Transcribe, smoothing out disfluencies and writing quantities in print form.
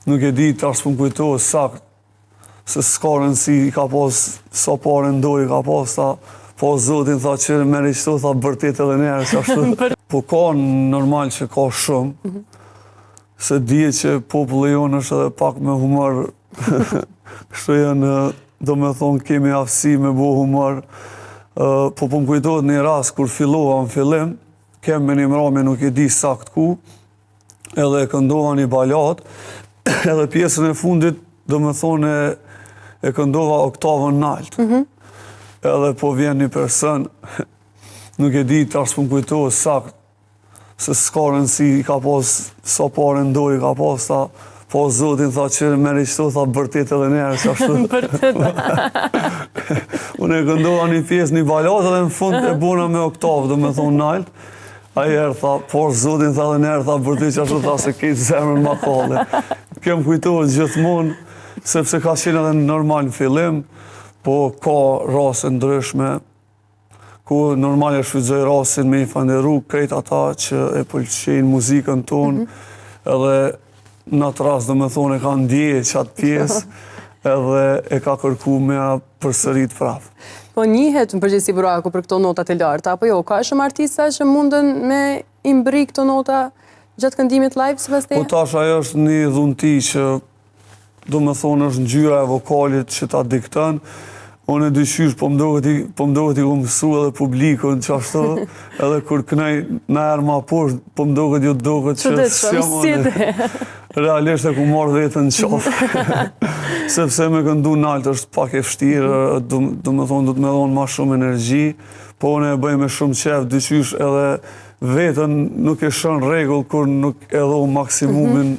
Nuk e di tash më kujtohet sakt se s'ka rëndësi, i ka pas sa pare ndoj, ka pas ta, po zotin tha që meri qëto, tha bërtet edhe njerë që ashtu. Po ka normal që ka shumë, se dje që populli jonë është edhe pak me humor, kështu janë, do me thonë, kemi aftësi me bo humor, po më kujtohet një rast kur fillova në fillim, kem me një mrame nuk e di sakt ku, edhe e këndova një balat, edhe pjesën e fundit, do me thonë, e këndova oktavën nalt. Edhe po vjen një person, nuk e di, tash më kujtohet sakt, se s'ka rëndësi, i ka pas sa pare ndoj, ka pas ta, po zotin tha që meri qëto, tha bërtet edhe njerë, që ashtu. Unë e këndova një pjesë, një balat, edhe në fund e buna me oktavë, do me thonë nalt. A herë tha, por zotin tha dhe njerë, tha bërtet që ashtu, tha se kejtë zemrën ma kalle. Kem kujtohet gjithmonë, sepse ka qenë edhe normal në fillim, po ka rase ndryshme, ku normal e shfrytëzoj rasin me i falenderu krejt ata që e pëlqejnë muzikën tonë, edhe në atë rast do me thonë e ka ndjeje qatë pjesë, edhe e ka kërku me a përsërit prapë. Po njihet në përgjithësi Buraku për këto notat e larta, apo jo, ka shumë artista që mundën me imbri këto nota gjatë këndimit live, së pas teje? Po tash ajo është një dhunti që do me thonë është ngjyra e vokalit që ta diktën. Unë e dyqysh, po më dohet i ku mësu edhe publikun që ashtu, edhe kur kënej në erë ma poshtë, po më dohet që realisht e ku marrë vetën qafë. Sepse me këndu nalt është pak e vështirë, do me thonë, do të me dhonë ma shumë energji, po unë e bëj me shumë qef, dyqysh edhe vetën nuk e shën regull kur nuk e dho maksimumin